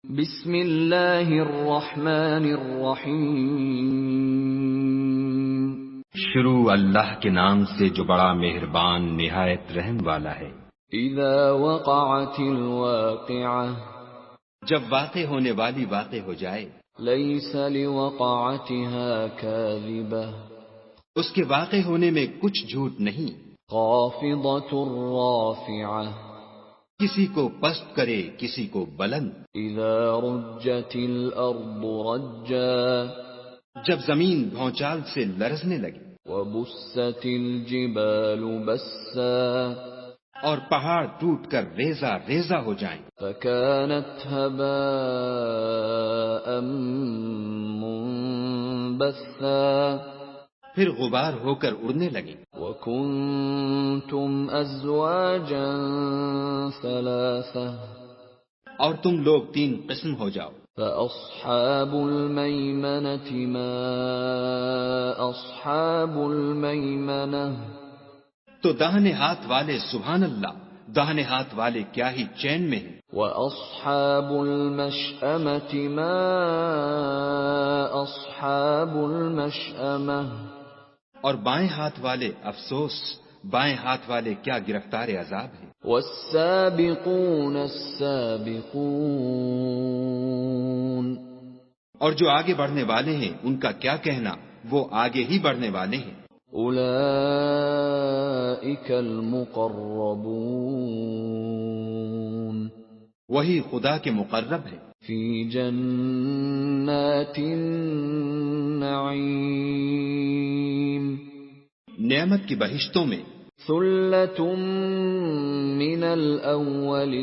بسم اللہ الرحمن الرحیم۔ شروع اللہ کے نام سے جو بڑا مہربان نہایت رحم والا ہے۔ اذا وقعت الواقعہ، جب واقع ہونے والی واقع ہو جائے، لیس لوقعتها کاذبہ، اس کے واقع ہونے میں کچھ جھوٹ نہیں۔ خافضۃ رافعہ، کسی کو پست کرے کسی کو بلند۔ اذا رجت الارض رجا، جب زمین بھونچال سے لرزنے لگے، وبست الجبال بسا، اور پہاڑ ٹوٹ کر ریزہ ریزہ ہو جائیں، فكانت هباء منبثا، پھر غبار ہو کر اڑنے لگیں۔ وكنتم ازواجا ثلاثة، اور تم لوگ تین قسم ہو جاؤ۔ فاصحاب الميمنة ما اصحاب الميمنة، تو داہنے ہاتھ والے سبحان اللہ، داہنے ہاتھ والے کیا ہی چین میں ہیں۔ واصحاب المشأمة ما اصحاب المشأمة، اور بائیں ہاتھ والے افسوس، بائیں ہاتھ والے کیا گرفتار عذاب ہیں۔ والسابقون السابقون، اور جو آگے بڑھنے والے ہیں ان کا کیا کہنا، وہ آگے ہی بڑھنے والے ہیں۔ اولئک المقربون، وہی خدا کے مقرب ہیں، فی جنات النعیم، نعمت کی بہشتوں میں۔ ثلۃ من الاولین،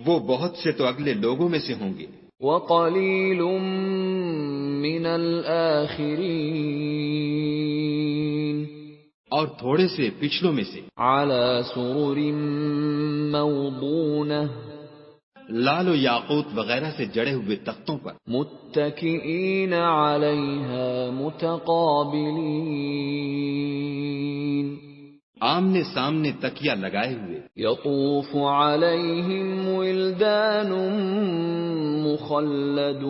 وہ بہت سے تو اگلے لوگوں میں سے ہوں گے، وقلیل من الآخرین، اور تھوڑے سے پچھلوں میں سے۔ علی سرر موضونہ، لال و یاقوت وغیرہ سے جڑے ہوئے تختوں پر، متکئین علیہا متقابلین، آمنے سامنے تکیہ لگائے ہوئے۔ یطوف علیہم ولدان مخلدون،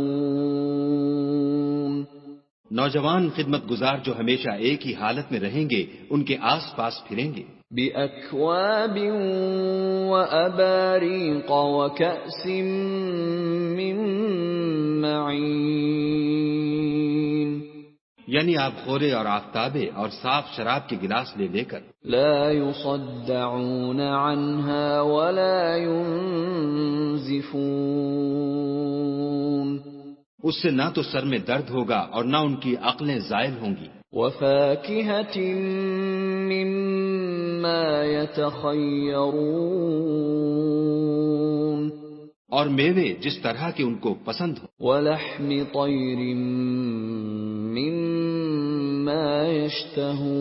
نوجوان خدمت گزار جو ہمیشہ ایک ہی حالت میں رہیں گے ان کے آس پاس پھریں گے۔ بأکواب وأباریق وکأس من معین، یعنی آب خورے اور آفتابے اور صاف شراب کے گلاس لے لے کر۔ لا يصدعون عنها ولا ينزفون، اس سے نہ تو سر میں درد ہوگا اور نہ ان کی عقلیں زائل ہوں گی۔ وفاکہۃ مما یتخیرون، اور میوے جس طرح کے ان کو پسند ہوں۔ ولحم طیر مما یشتہون،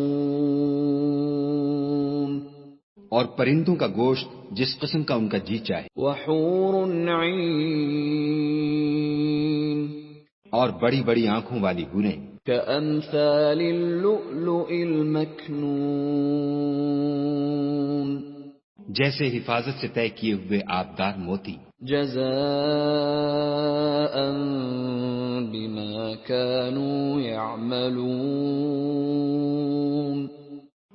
اور پرندوں کا گوشت جس قسم کا ان کا جی چاہے۔ وحور عین، اور بڑی بڑی آنکھوں والی حوریں، کأمثال اللؤلؤ المکنون، جیسے حفاظت سے طے کیے ہوئے آبدار موتی۔ جزاء بما كانوا يعملون،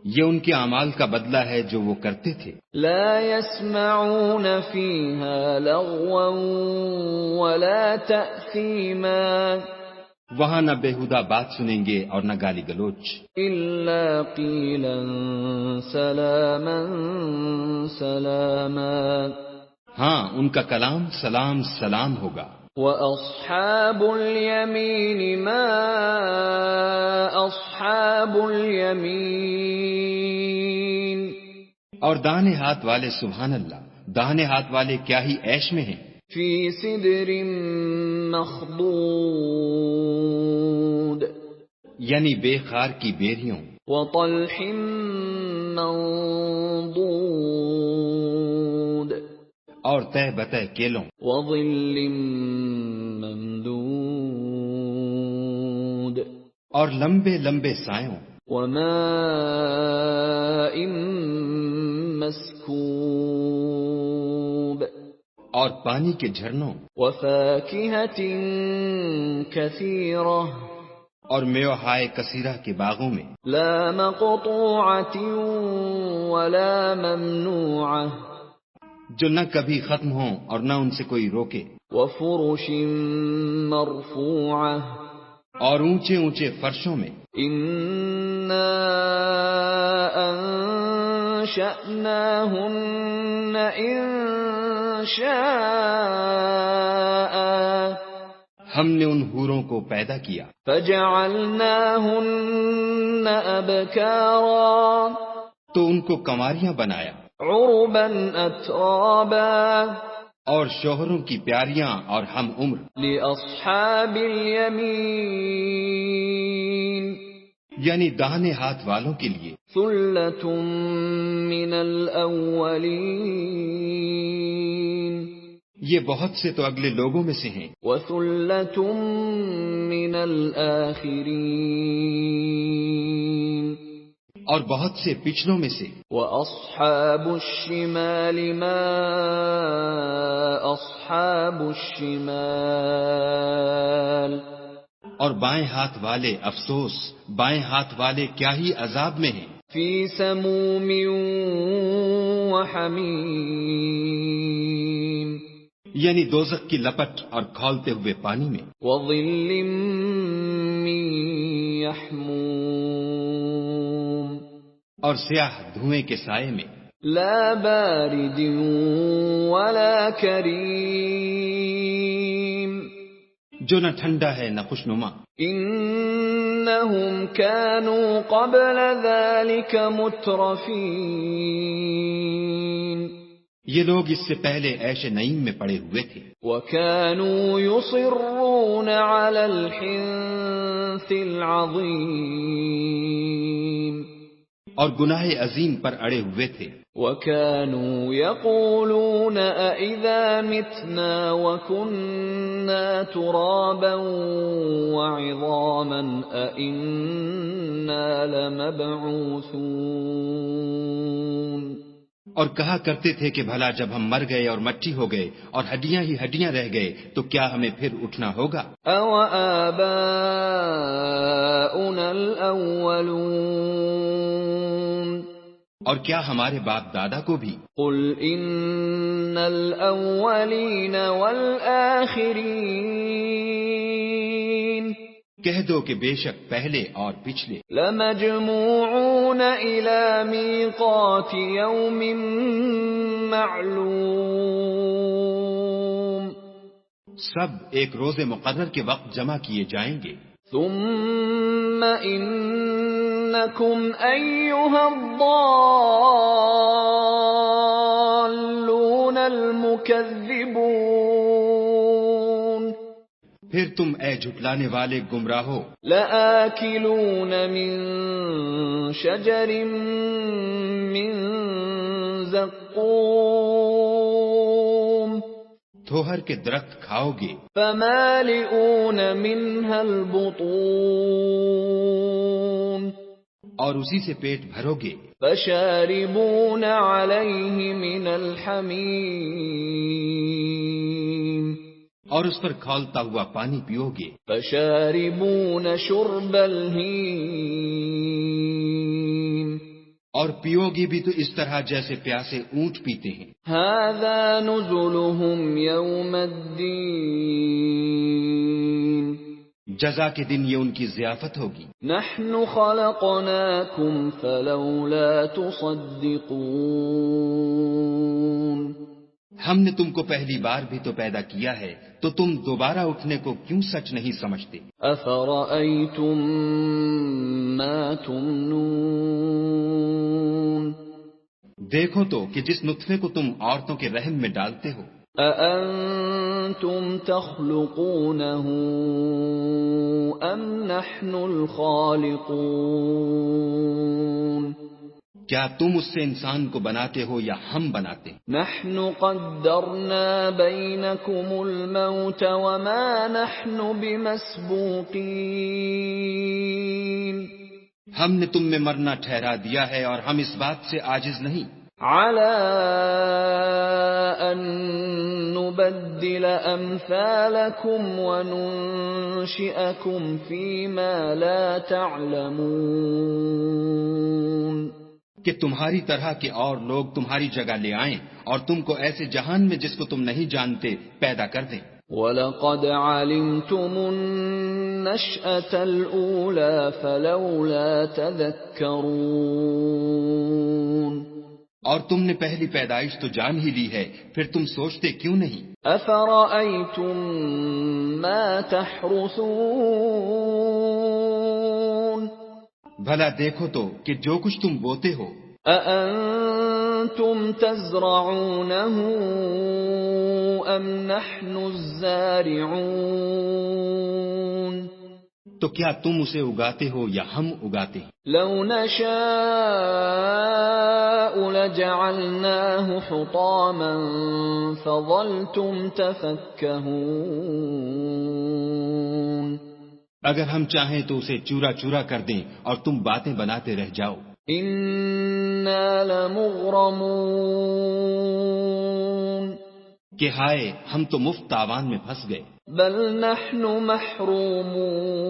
یہ ان کے اعمال کا بدلہ ہے جو وہ کرتے تھے۔ لا يسمعون فيها لغوا ولا تأثيما، وہاں نہ بےہودہ بات سنیں گے اور نہ گالی گلوچ، إلا قيلا سلاما سلاما، ہاں ان کا کلام سلام سلام ہوگا۔ وَأَصْحَابُ الْيَمِينِ مَا أَصْحَابُ الْيَمِينِ، اور داہنے ہاتھ والے سبحان اللہ، داہنے ہاتھ والے کیا ہی عیش میں ہیں۔ فِي سِدْرٍ مَّخْضُودٍ، یعنی بے خار کی بیریوں، وَطَلْحٍ مَّنضُودٍ، اور تہ بتہ کیلوں، وَظِلٍّ مَّمْدُودٍ، اور لمبے لمبے سایوں، وَمَاءٍ مَّسْكُوبٍ، اور پانی کے جھرنوں وفاكهة كثيرة اور میوہائے کثیرہ کے باغوں میں لا مقطوعة ولا ممنوعة جو نہ کبھی ختم ہوں اور نہ ان سے کوئی روکے، وفرش مرفوعة اور اونچے اونچے فرشوں میں إنا أنشأناهن إنشاء ہم نے ان حوروں کو پیدا کیا فجعلناهن أبكارا تو ان کو کنواریاں بنایا عربا أترابا اور شوہروں کی پیاریاں اور ہم عمر لأصحاب اليمين یعنی داہنے ہاتھ والوں کے لیے ثلة من الأولين یہ بہت سے تو اگلے لوگوں میں سے ہیں، وثلة من الآخرين اور بہت سے پچھلوں میں سے۔ وأصحاب الشمال ما أصحاب الشمال اور بائیں ہاتھ والے افسوس، بائیں ہاتھ والے کیا ہی عذاب میں ہیں، في سموم وحميم یعنی دوزخ کی لپٹ اور کھولتے ہوئے پانی میں، وظل من يحموم اور سیاہ دھوئیں کے سائے میں، لا بارد ولا كريم جو نہ ٹھنڈا ہے نہ خوشنما۔ إنهم كانوا قبل ذلك مترفين یہ لوگ اس سے پہلے عیش نعیم میں پڑے ہوئے تھے، وكانوا يصرون على الحنث العظيم اور گناہ عظیم پر اڑے ہوئے تھے، وكانوا يقولون أئذا متنا وكنا ترابا وعظاما أئنا لمبعوثون اور کہا کرتے تھے کہ بھلا جب ہم مر گئے اور مٹی ہو گئے اور ہڈیاں ہی ہڈیاں رہ گئے تو کیا ہمیں پھر اٹھنا ہوگا؟ أَوَآبَاؤُنَا الْأَوَّلُونَ اور کیا ہمارے باپ دادا کو بھی؟ قُلْ إِنَّ الْأَوَّلِينَ وَالْآخِرِينَ کہہ دو کہ بے شک پہلے اور پچھلے لَمَجْمُوعُونَ إِلَى مِيقَاتِ يَوْمٍ مَّعْلُومٍ سب ایک روز مقرر کے وقت جمع کیے جائیں گے، ثم إنكم أيها الضالون المكذبون پھر تم اے جھٹلانے والے گمراہو لآكلون من شجر من زقوم تھوہر کے درخت کھاؤ گے، فمالئون منها البطون اور اسی سے پیٹ بھرو گے، فشاربون عليه من الحمیم اور اس پر کھولتا ہوا پانی پیو گے، فشاربون شرب الهیم اور پیو گے بھی تو اس طرح جیسے پیاسے اونٹ پیتے ہیں۔ هذا نزلهم يوم الدين جزا کے دن یہ ان کی ضیافت ہوگی۔ نحن خلقناكم فلولا تصدقون ہم نے تم کو پہلی بار بھی تو پیدا کیا ہے تو تم دوبارہ اٹھنے کو کیوں سچ نہیں سمجھتے؟ افرأيتم ما تمنون دیکھو تو کہ جس نطفے کو تم عورتوں کے رحم میں ڈالتے ہو، أأنتم تخلقونه أم نحن الخالقون کیا تم اس سے انسان کو بناتے ہو یا ہم بناتے ہیں؟ نحن قدرنا بينكم الموت وما نحن بمسبوقين ہم نے تم میں مرنا ٹھہرا دیا ہے اور ہم اس بات سے عاجز نہیں على أن نبدل أمثالكم وننشئكم فيما لا تعلمون کہ تمہاری طرح کے اور لوگ تمہاری جگہ لے آئیں اور تم کو ایسے جہان میں جس کو تم نہیں جانتے پیدا کر دیں. وَلَقَدْ عَلِمْتُمُ النَّشْأَةَ الْأُولَى فَلَوْلَا تَذَكَّرُونَ اور تم نے پہلی پیدائش تو جان ہی لی ہے، پھر تم سوچتے کیوں نہیں؟ أَفَرَأَيْتُم مَّا تَحْرُثُونَ بھلا دیکھو تو کہ جو کچھ تم بوتے ہو، أَأَنتُمْ تَزْرَعُونَهُ أَمْ نَحْنُ الزَّارِعُونَ تو کیا تم اسے اگاتے ہو یا ہم اگاتے ہیں؟ لَوْ نَشَاءُ لَجَعَلْنَاهُ حُطَامًا فَظَلْتُمْ تَفَكَّهُونَ اگر ہم چاہیں تو اسے چورا چورا کر دیں اور تم باتیں بناتے رہ جاؤ. إِنَّا لَمُغْرَمُونَ کہ ہائے ہم تو مفت تاوان میں پھنس گئے. بل نحن محرومون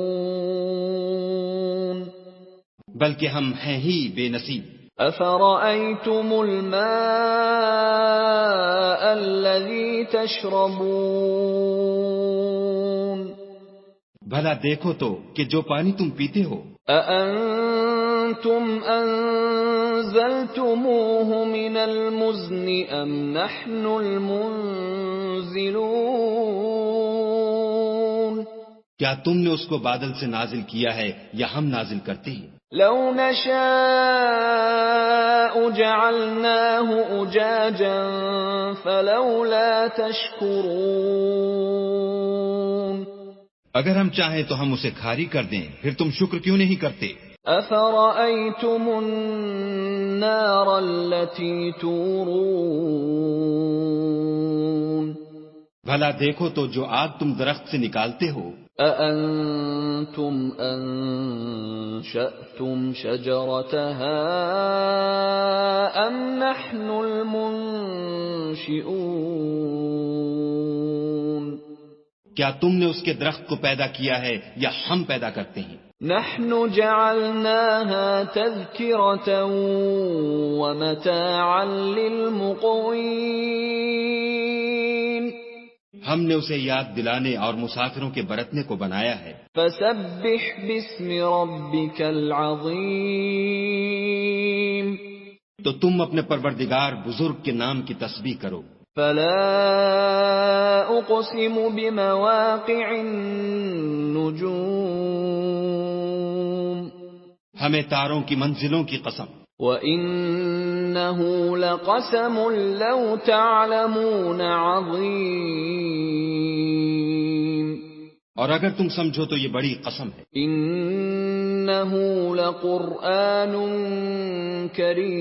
بلکہ ہم ہیں ہی بے نصیب. أفرأيتم الماء الذي تشربون بھلا دیکھو تو کہ جو پانی تم پیتے ہو، أأنتم أنزلتموه من المزن أم نحن المنزلون کیا تم نے اس کو بادل سے نازل کیا ہے یا ہم نازل کرتے ہیں؟ لو نشاء جعلناه أجاجا فلولا تشكرون اگر ہم چاہیں تو ہم اسے کھاری کر دیں، پھر تم شکر کیوں نہیں کرتے؟ أفرأيتم النار التي تورون بھلا دیکھو تو جو آگ تم درخت سے نکالتے ہو، أأنتم أنشأتم شجرتها أم نحن المنشئون کیا تم نے اس کے درخت کو پیدا کیا ہے یا ہم پیدا کرتے ہیں؟ نحن جعلناها تذكرة ومتاعا للمقوين ہم نے اسے یاد دلانے اور مسافروں کے برتنے کو بنایا ہے. فسبح باسم ربك العظيم تو تم اپنے پروردگار بزرگ کے نام کی تسبیح کرو. فلا اقسم بمواقع النجوم ہمیں تاروں کی منزلوں کی قسم. وَإِنَّهُ لَقَسَمٌ لَوْ تَعْلَمُونَ عَظِيمٌ اور اگر تم سمجھو تو یہ بڑی قسم ہے. إِنَّهُ لَقُرْآنٌ كَرِيمٌ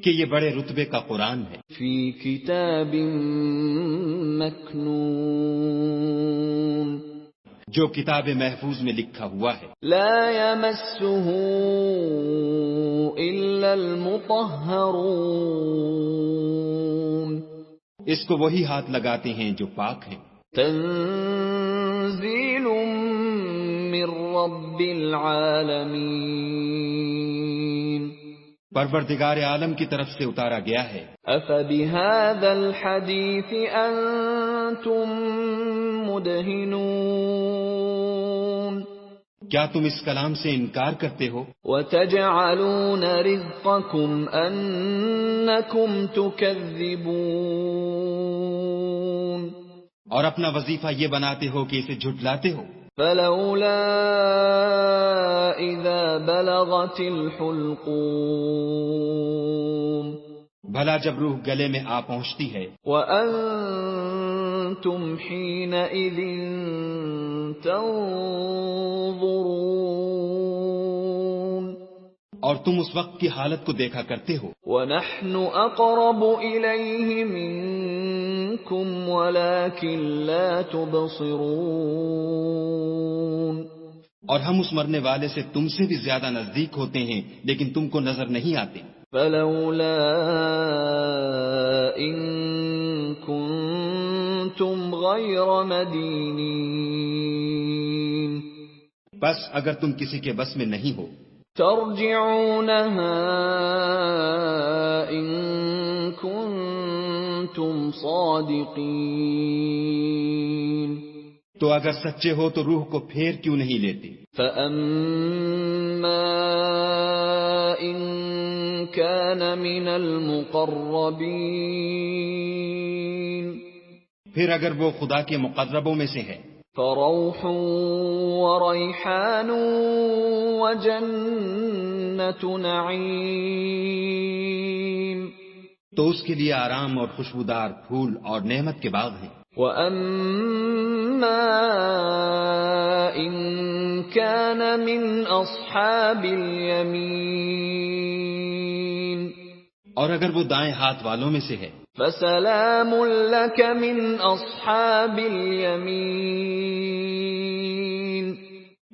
کہ یہ بڑے رتبے کا قرآن ہے. فِي كِتَابٍ مَكْنُونٍ جو کتاب محفوظ میں لکھا ہوا ہے. لا يمسه إلا المطهرون اس کو وہی ہاتھ لگاتے ہیں جو پاک ہیں. تنزيل من رب العالمين پروردگار عالم کی طرف سے اتارا گیا ہے. أفبهذا الحديث أنتم مدهنون کیا تم اس کلام سے انکار کرتے ہو؟ وتجعلون رزقكم أنكم تكذبون اور اپنا وظیفہ یہ بناتے ہو کہ اسے جھٹلاتے ہو. فلولا إذا بلغت الحلقوم بھلا جب روح گلے میں آ پہنچتی ہے، وأنتم حينئذ تنظرون اور تم اس وقت کی حالت کو دیکھا کرتے ہو. ونحن أقرب إليه منكم ولكن لا تبصرون اور ہم اس مرنے والے سے تم سے بھی زیادہ نزدیک ہوتے ہیں لیکن تم کو نظر نہیں آتے. فلولا إن كنتم غير مدينين بس اگر تم کسی کے بس میں نہیں ہو ترجعونها إن كنتم صادقين تو اگر سچے ہو تو روح کو پھیر کیوں نہیں لیتے؟ فَأَمَّا إِن كَانَ مِنَ الْمُقَرَّبِينَ پھر اگر وہ خدا کے مقربوں میں سے ہے فَرَوْحٌ وَرَيْحَانٌ وَجَنَّةُ نَعِيمٍ تو اس کے لیے آرام اور خوشبودار پھول اور نعمت کے باغ ہیں. وَأَمَّا إِن كَانَ مِنْ أَصْحَابِ الْيَمِينِ اور اگر وہ دائیں ہاتھ والوں میں سے ہے فَسَلَامٌ لَكَ مِنْ أَصْحَابِ الْيَمِينِ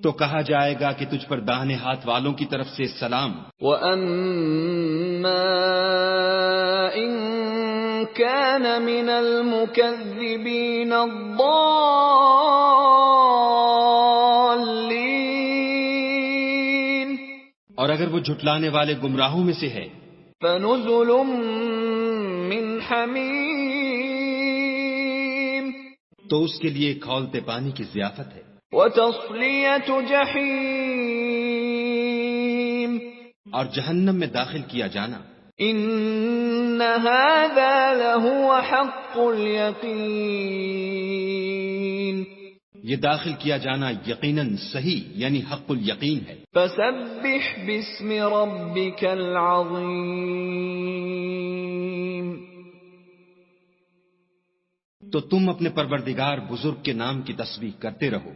تو کہا جائے گا کہ تجھ پر داہنے ہاتھ والوں کی طرف سے سلام. وَأَمَّا إِن كَانَ مِنَ الْمُكَذِّبِينَ الضَّالِّينَ اور اگر وہ جھٹلانے والے گمراہوں میں سے ہے فَنُزُلٌ مِّنْ حَمِيمٍ تو اس کے لیے کھولتے پانی کی ضیافت ہے. وَتَصْلِيَةُ جَحِيمٍ اور جہنم میں داخل کیا جانا. إِنَّ هَذَا لَهُوَ حَقُّ الْيَقِينِ یہ داخل کیا جانا یقیناً صحیح یعنی حق الیقین ہے. فَسَبِّحْ بِاسْمِ رَبِّكَ الْعَظِيمِ تو تم اپنے پروردگار بزرگ کے نام کی تسبیح کرتے رہو.